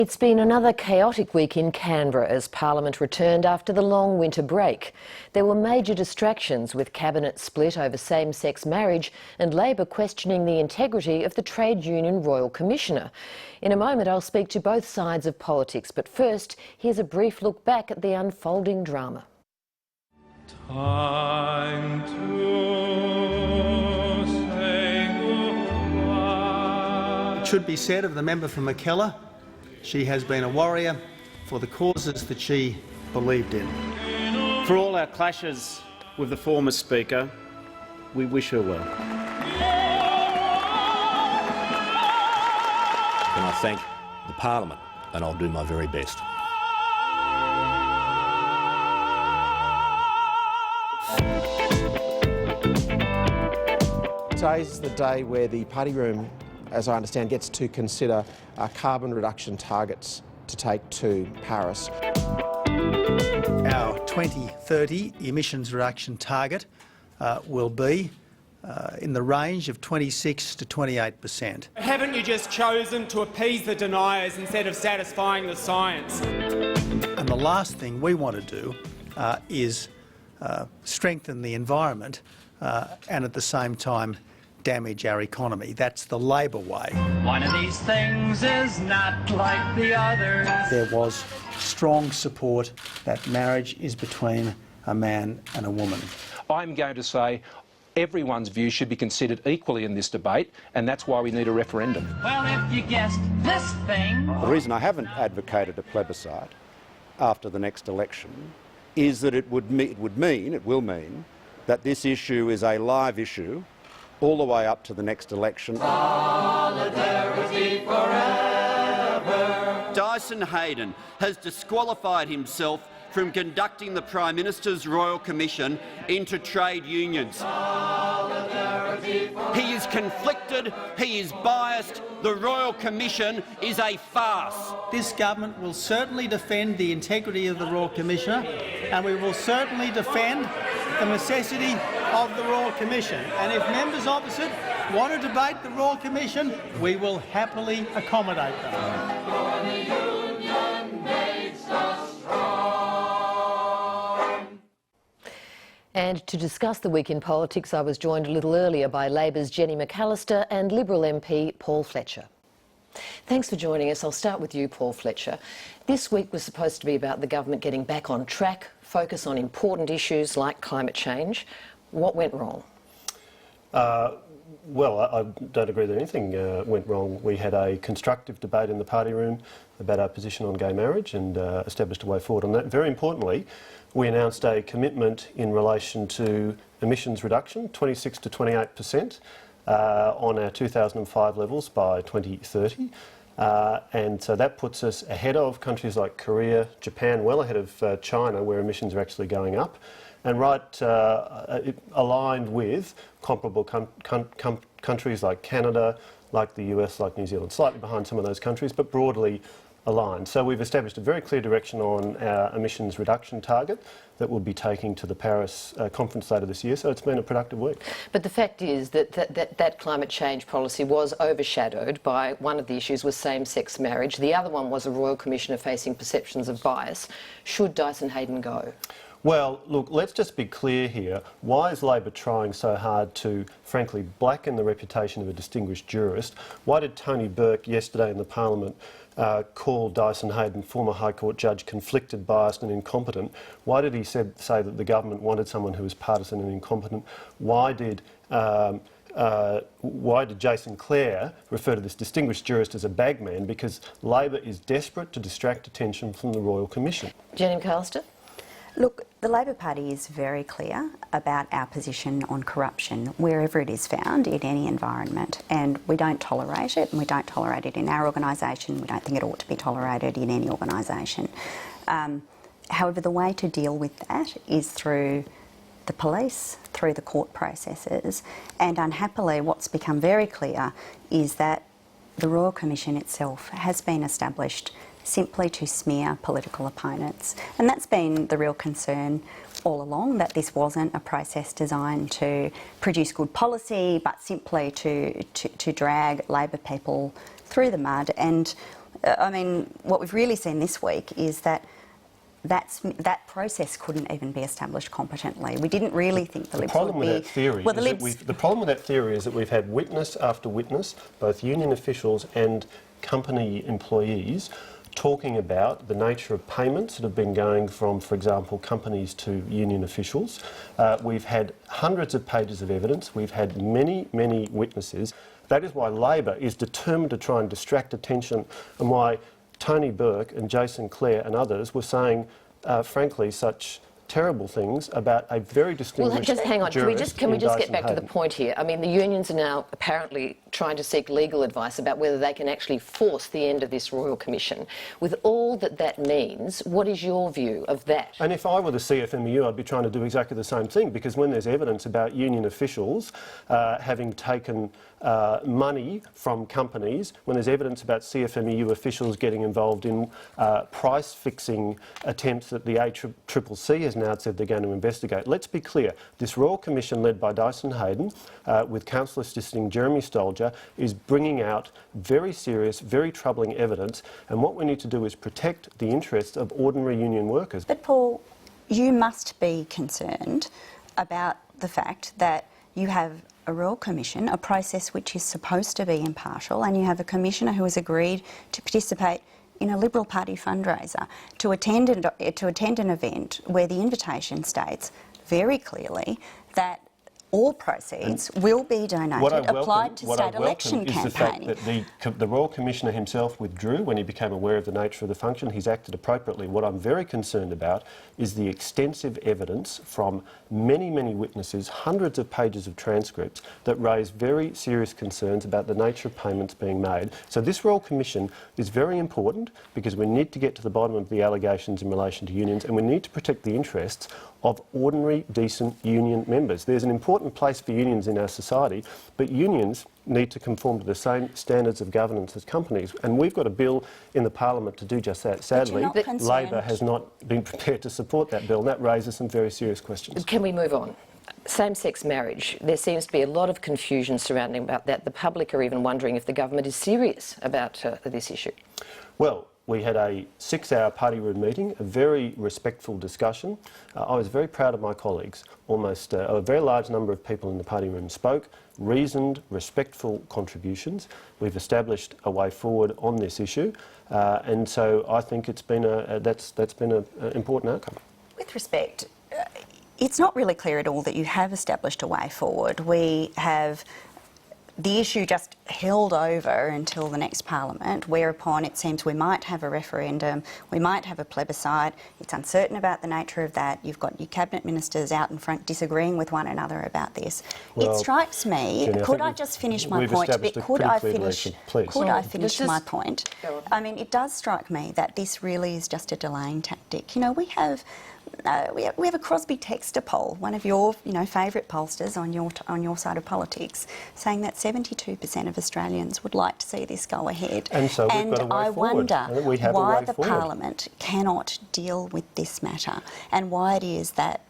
It's been another chaotic week in Canberra as Parliament returned after the long winter break. There were major distractions with Cabinet split over same-sex marriage and Labor questioning the integrity of the Trade Union Royal Commissioner. In a moment I'll speak to both sides of politics, but first here's a brief look back at the unfolding drama. Time to say goodbye. It should be said of the member from Mackellar, she has been a warrior for the causes that she believed in. For all our clashes with the former Speaker, we wish her well. And I thank the Parliament, and I'll do my very best. Today's the day where the party room, as I understand, gets to consider carbon reduction targets to take to Paris. Our 2030 emissions reduction target will be in the range of 26 to 28%. Haven't you just chosen to appease the deniers instead of satisfying the science? And the last thing we want to do is strengthen the environment and at the same time damage our economy. That's the Labor way. One of these things is not like the others. There was strong support that marriage is between a man and a woman. I'm going to say everyone's view should be considered equally in this debate, and that's why we need a referendum. Well, if you guessed this thing... The reason I haven't advocated a plebiscite after the next election is that it will mean that this issue is a live issue all the way up to the next election. Solidarity forever. Dyson Heydon has disqualified himself from conducting the Prime Minister's Royal Commission into trade unions. He is conflicted, he is biased, the Royal Commission is a farce. This government will certainly defend the integrity of the Royal Commissioner, and we will certainly defend the necessity of the Royal Commission. And if members opposite want to debate the Royal Commission, we will happily accommodate them. And to discuss the week in politics, I was joined a little earlier by Labor's Jenny McAllister and Liberal MP Paul Fletcher. Thanks for joining us. I'll start with you, Paul Fletcher. This week was supposed to be about the government getting back on track, focus on important issues like climate change. What went wrong? Well, I don't agree that anything went wrong. We had a constructive debate in the party room about our position on gay marriage and established a way forward on that. Very importantly, we announced a commitment in relation to emissions reduction, 26 to 28%, on our 2005 levels by 2030. And so that puts us ahead of countries like Korea, Japan, well ahead of China, where emissions are actually going up, and aligned with comparable countries like Canada, like the US, like New Zealand, slightly behind some of those countries, but broadly aligned. So we've established a very clear direction on our emissions reduction target that we'll be taking to the Paris conference later this year, so it's been a productive week. But the fact is that climate change policy was overshadowed by one of the issues was same-sex marriage. The other one was a Royal Commissioner facing perceptions of bias. Should Dyson Heydon go? Well, look, let's just be clear here. Why is Labor trying so hard to, frankly, blacken the reputation of a distinguished jurist? Why did Tony Burke yesterday in the Parliament call Dyson Heydon, former High Court judge, conflicted, biased and incompetent? Why did he say that the government wanted someone who was partisan and incompetent? Why did Jason Clare refer to this distinguished jurist as a bagman? Because Labor is desperate to distract attention from the Royal Commission. Jenny McAllister? Look, the Labor Party is very clear about our position on corruption wherever it is found in any environment, and we don't tolerate it, and we don't tolerate it in our organisation. We don't think it ought to be tolerated in any organisation. However, the way to deal with that is through the police, through the court processes, and unhappily what's become very clear is that the Royal Commission itself has been established simply to smear political opponents. And that's been the real concern all along, that this wasn't a process designed to produce good policy, but simply to drag Labor people through the mud. And I mean, what we've really seen this week is that that process couldn't even be established competently. We didn't really think the Libs would be... The problem with that theory is that we've had witness after witness, both union officials and company employees, talking about the nature of payments that have been going from, for example, companies to union officials. We've had hundreds of pages of evidence. We've had many, many witnesses. That is why Labor is determined to try and distract attention, and why Tony Burke and Jason Clare and others were saying, frankly, such terrible things about a very distinguished Well, just hang on. Can we just get back to the point here? I mean, the unions are now apparently trying to seek legal advice about whether they can actually force the end of this Royal Commission. With all that means, what is your view of that? And if I were the CFMEU, I'd be trying to do exactly the same thing, because when there's evidence about union officials having taken money from companies, when there's evidence about CFMEU officials getting involved in price-fixing attempts that the ACCC has now said they're going to investigate. Let's be clear, this Royal Commission led by Dyson Hayden, with council assisting Jeremy Stolger, is bringing out very serious, very troubling evidence, and what we need to do is protect the interests of ordinary union workers. But Paul, you must be concerned about the fact that you have a Royal Commission, a process which is supposed to be impartial, and you have a commissioner who has agreed to participate in a Liberal Party fundraiser, to attend an event where the invitation states very clearly that all proceeds will be donated, applied to state election campaigning. Is the fact that the Royal Commissioner himself withdrew when he became aware of the nature of the function. He's acted appropriately. What I'm very concerned about is the extensive evidence from many, many witnesses, hundreds of pages of transcripts that raise very serious concerns about the nature of payments being made. So this Royal Commission is very important because we need to get to the bottom of the allegations in relation to unions, and we need to protect the interests of ordinary, decent union members. There's an important place for unions in our society, but unions need to conform to the same standards of governance as companies. And we've got a bill in the Parliament to do just that. Sadly, Labor has not been prepared to support that bill, and that raises some very serious questions. Can we move on? Same-sex marriage. There seems to be a lot of confusion surrounding about that. The public are even wondering if the government is serious about this issue. Well, we had a 6-hour party room meeting, a very respectful discussion. I was very proud of my colleagues. Almost a very large number of people in the party room spoke, reasoned, respectful contributions. We've established a way forward on this issue, and so I think it's been that's been an important outcome. With respect, it's not really clear at all that you have established a way forward. We have the issue just held over until the next Parliament, whereupon it seems we might have a referendum, we might have a plebiscite. It's uncertain about the nature of that. You've got your cabinet ministers out in front disagreeing with one another about this. Well, it strikes me, Jenny, could I just finish my point? Could I finish my point? I mean, it does strike me that this really is just a delaying tactic. You know, we have a Crosby Textor poll, one of your favourite pollsters on your side of politics, saying that 72% of Australians would like to see this go ahead. And so we've got a way I wonder why the forward. Parliament cannot deal with this matter, and why it is that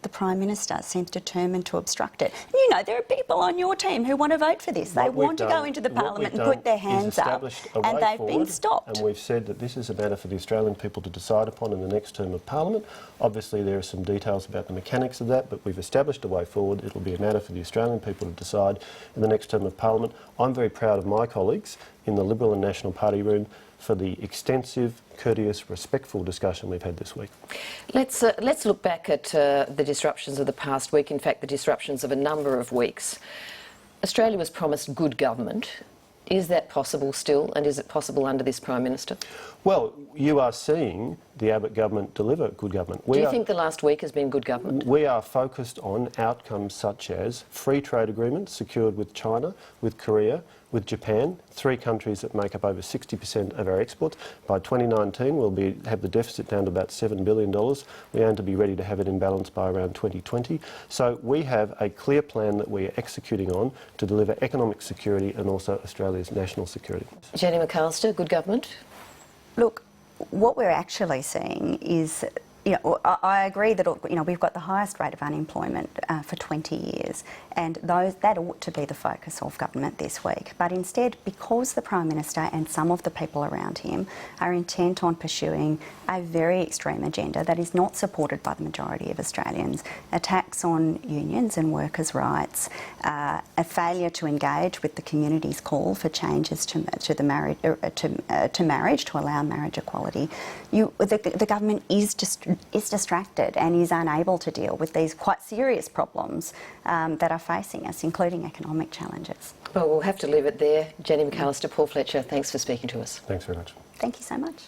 the Prime Minister seems determined to obstruct it. And you know, there are people on your team who want to vote for this. They want to go into the Parliament and put their hands up, and they've been stopped. And we've said that this is a matter for the Australian people to decide upon in the next term of Parliament. Obviously, there are some details about the mechanics of that, but we've established a way forward. It'll be a matter for the Australian people to decide in the next term of Parliament. I'm very proud of my colleagues in the Liberal and National Party room for the extensive, courteous, respectful discussion we've had this week. Let's look back at the disruptions of the past week, in fact the disruptions of a number of weeks. Australia was promised good government. Is that possible still, and is it possible under this Prime Minister? Well, you are seeing the Abbott government deliver good government. Do you think the last week has been good government? We are focused on outcomes such as free trade agreements secured with China, with Korea, with Japan, 3 countries that make up over 60% of our exports. By 2019, we'll have the deficit down to about $7 billion. We aim to be ready to have it in balance by around 2020. So we have a clear plan that we are executing on to deliver economic security and also Australia's national security. Jenny McAllister, good government? Look, what we're actually seeing is I agree that we've got the highest rate of unemployment for 20 years, and that ought to be the focus of government this week. But instead, because the Prime Minister and some of the people around him are intent on pursuing a very extreme agenda that is not supported by the majority of Australians, attacks on unions and workers' rights, a failure to engage with the community's call for changes to marriage to allow marriage equality, the government is distracted and is unable to deal with these quite serious problems that are facing us, including economic challenges. Well, we'll have to leave it there. Jenny McAllister, Paul Fletcher, thanks for speaking to us. Thanks very much. Thank you so much.